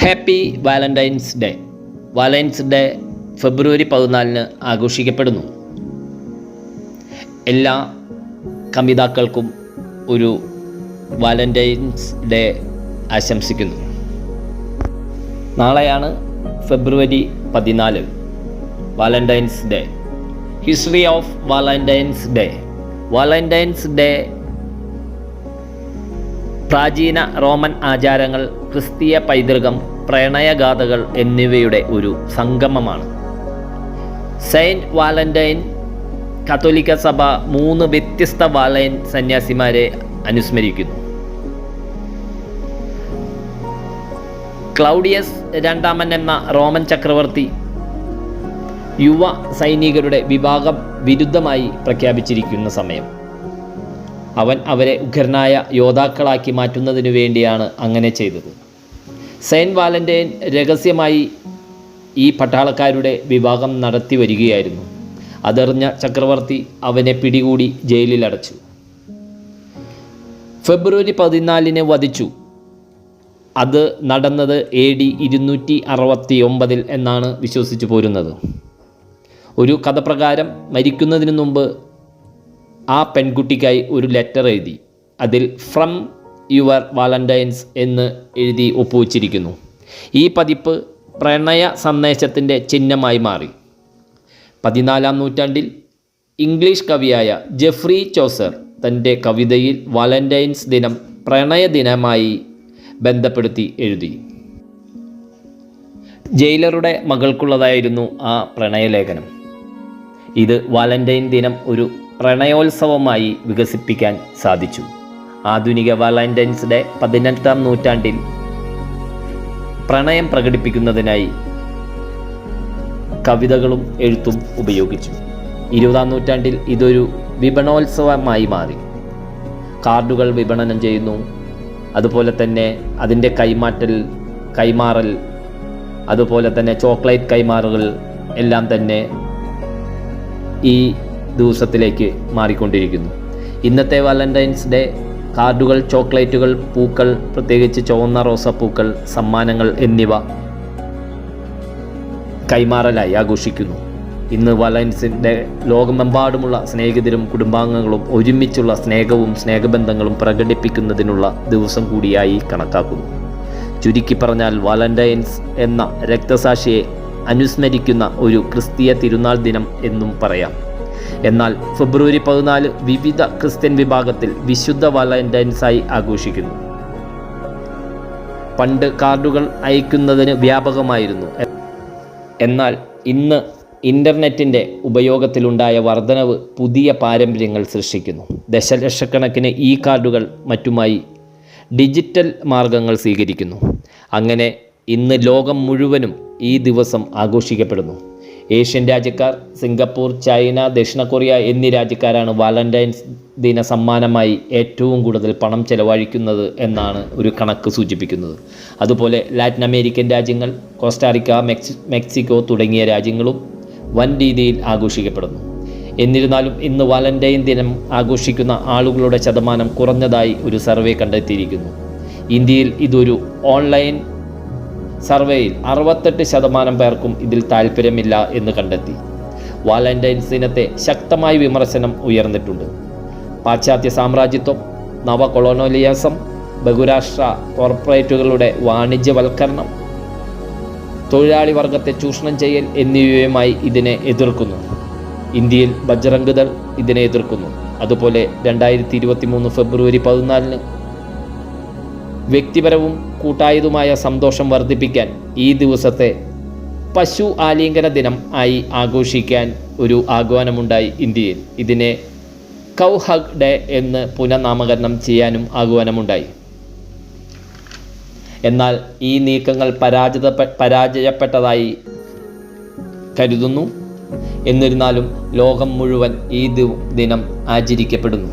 Happy Valentine's day. Valentine's day ഫെബ്രുവരി 14 ആഘോഷിക്കപ്പെടുന്നു. എല്ലാ കമിതാക്കൾക്കും ഒരു വാലന്റൈൻസ് ഡേ ആശംസിക്കുന്നു. നാളെയാണ് ഫെബ്രുവരി 14 Valentine's day. History of Valentine's day. Valentine's day പ്രാചീന റോമൻ ആചാരങ്ങൾ, ക്രിസ്തീയ പൈതൃകം, പ്രണയഗാഥകൾ എന്നിവയുടെ ഒരു സംഗമമാണ്. സെയിൻറ്റ് വാലന്റൈൻ കത്തോലിക്ക സഭ 3 വ്യത്യസ്ത വാലന്റൈൻ സന്യാസിമാരെ അനുസ്മരിക്കുന്നു. ക്ലൗഡിയസ് രണ്ടാമൻ എന്ന റോമൻ ചക്രവർത്തി യുവ സൈനികരുടെ വിഭാഗം വിരുദ്ധമായി പ്രഖ്യാപിച്ചിരിക്കുന്ന സമയം അവൻ അവരെ ഉഗ്രനായ യോദ്ധാക്കളാക്കി മാറ്റുന്നതിനു വേണ്ടിയാണ് അങ്ങനെ ചെയ്തത്. സെയിൻറ്റ് വാലന്റൈൻ രഹസ്യമായി ഈ പട്ടാളക്കാരുടെ വിഭാഗം നടത്തി വരികയായിരുന്നു. അതറിഞ്ഞ ചക്രവർത്തി അവനെ പിടികൂടി ജയിലിലടച്ചു. ഫെബ്രുവരി 14 വധിച്ചു. അത് നടന്നത് AD 269 എന്നാണ് വിശ്വസിച്ചു പോരുന്നത്. ഒരു കഥ പ്രകാരം മരിക്കുന്നതിന് മുമ്പ് ആ പെൺകുട്ടിക്കായി ഒരു ലെറ്റർ എഴുതി. അതിൽ ഫ്രം യുവർ വാലന്റൈൻസ് എന്ന് എഴുതി ഒപ്പുവച്ചിരിക്കുന്നു. ഈ പതിപ്പ് പ്രണയ സന്ദേശത്തിൻ്റെ ചിഹ്നമായി മാറി. 14-ാം നൂറ്റാണ്ടിൽ ഇംഗ്ലീഷ് കവിയായ ജെഫ്രി ചോസർ തൻ്റെ കവിതയിൽ വാലന്റൈൻസ് ദിനം പ്രണയ ദിനമായി ബന്ധപ്പെടുത്തി എഴുതി. ജയിലറുടെ മകൾക്കുള്ളതായിരുന്നു ആ പ്രണയലേഖനം. ഇത് വാലന്റൈൻ ദിനം ഒരു പ്രണയോത്സവമായി വികസിപ്പിക്കാൻ സാധിച്ചു. ആധുനിക വാലന്റൈൻസ് ഡേ 18-ാം നൂറ്റാണ്ടിൽ പ്രണയം പ്രകടിപ്പിക്കുന്നതിനായി കവിതകളും എഴുത്തും ഉപയോഗിച്ചു. 20-ാം നൂറ്റാണ്ടിൽ ഇതൊരു വിപണോത്സവമായി മാറി. കാർഡുകൾ വിപണനം ചെയ്യുന്നു. അതുപോലെ തന്നെ അതിൻ്റെ കൈമാറൽ, അതുപോലെ തന്നെ ചോക്ലേറ്റ് കൈമാറുകൾ എല്ലാം തന്നെ ഈ ദിവസത്തിലേക്ക് മാറിക്കൊണ്ടിരിക്കുന്നു. ഇന്നത്തെ വാലന്റൈൻസ് ഡേ കാർഡുകൾ, ചോക്ലേറ്റുകൾ, പൂക്കൾ, പ്രത്യേകിച്ച് ചുവന്ന റോസാപ്പൂക്കൾ, സമ്മാനങ്ങൾ എന്നിവ കൈമാറലായി ആഘോഷിക്കുന്നു. ഇന്ന് വാലന്റൈൻസ് ഡേ ലോകമെമ്പാടുമുള്ള സ്നേഹിതരും കുടുംബാംഗങ്ങളും ഒരുമിച്ചുള്ള സ്നേഹവും സ്നേഹബന്ധങ്ങളും പ്രകടിപ്പിക്കുന്നതിനുള്ള ദിവസം കൂടിയായി കണക്കാക്കുന്നു. ചുരുക്കി പറഞ്ഞാൽ വാലന്റൈൻസ് എന്ന രക്തസാക്ഷിയെ അനുസ്മരിക്കുന്ന ഒരു ക്രിസ്തീയ തിരുനാൾ ദിനം എന്നും പറയാം. എന്നാൽ ഫെബ്രുവരി 14 വിവിധ ക്രിസ്ത്യൻ വിഭാഗത്തിൽ വിശുദ്ധ വാലന്റൈൻസായി ആഘോഷിക്കുന്നു. പണ്ട് കാർഡുകൾ അയക്കുന്നതിന് വ്യാപകമായിരുന്നു. എന്നാൽ ഇന്ന് ഇൻ്റർനെറ്റിൻ്റെ ഉപയോഗത്തിലുണ്ടായ വർധനവ് പുതിയ പാരമ്പര്യങ്ങൾ സൃഷ്ടിക്കുന്നു. ദശലക്ഷക്കണക്കിന് ഈ കാർഡുകൾ മറ്റുമായി ഡിജിറ്റൽ മാർഗങ്ങൾ സ്വീകരിക്കുന്നു. അങ്ങനെ ഇന്ന് ലോകം മുഴുവനും ഈ ദിവസം ആഘോഷിക്കപ്പെടുന്നു. ഏഷ്യൻ രാജ്യക്കാർ, സിംഗപ്പൂർ, ചൈന, ദക്ഷിണ കൊറിയ എന്നീ രാജ്യക്കാരാണ് വാലന്റൈൻസ് ദിന സമ്മാനമായി ഏറ്റവും കൂടുതൽ പണം ചെലവഴിക്കുന്നത് എന്നാണ് ഒരു കണക്ക് സൂചിപ്പിക്കുന്നത്. അതുപോലെ ലാറ്റിൻ അമേരിക്കൻ രാജ്യങ്ങൾ, കോസ്റ്റാറിക്ക, മെക്സിക്കോ തുടങ്ങിയ രാജ്യങ്ങളും വൻ രീതിയിൽ ആഘോഷിക്കപ്പെടുന്നു. എന്നിരുന്നാലും ഇന്ന് വാലന്റൈൻ ദിനം ആഘോഷിക്കുന്ന ആളുകളുടെ ശതമാനം കുറഞ്ഞതായി ഒരു സർവേ കണ്ടെത്തിയിരിക്കുന്നു. ഇന്ത്യയിൽ ഇതൊരു ഓൺലൈൻ സർവേയിൽ 68% പേർക്കും ഇതിൽ താല്പര്യമില്ല എന്ന് കണ്ടെത്തി. വാലന്റൈൻസ് ദിനത്തെ ശക്തമായ വിമർശനം ഉയർന്നിട്ടുണ്ട്. പാശ്ചാത്യ സാമ്രാജ്യത്വം, നവ കൊളോണിയലിസം, ബഹുരാഷ്ട്ര കോർപ്പറേറ്റുകളുടെ വാണിജ്യവൽക്കരണം, തൊഴിലാളി വർഗത്തെ ചൂഷണം ചെയ്യൽ എന്നിവയുമായി ഇതിനെ എതിർക്കുന്നു. ഇന്ത്യയിൽ ബജ്റംഗ് ദൾ ഇതിനെ എതിർക്കുന്നു. അതുപോലെ 2023 ഫെബ്രുവരി 14 വ്യക്തിപരവും കൂട്ടായതുമായ സന്തോഷം വർദ്ധിപ്പിക്കാൻ ഈ ദിവസത്തെ പശു ആലിംഗന ദിനം ആയി ആഘോഷിക്കാൻ ഒരു ആഹ്വാനമുണ്ടായി ഇന്ത്യയിൽ. ഇതിനെ കൗ ഹഗ് ഡേ എന്ന് പുനഃനാമകരണം ചെയ്യാനും ആഹ്വാനമുണ്ടായി. എന്നാൽ ഈ നീക്കങ്ങൾ പരാജയപ്പെട്ടതായി കരുതുന്നു. എന്നിരുന്നാലും ലോകം മുഴുവൻ ഈ ദിനം ആചരിക്കപ്പെടുന്നു.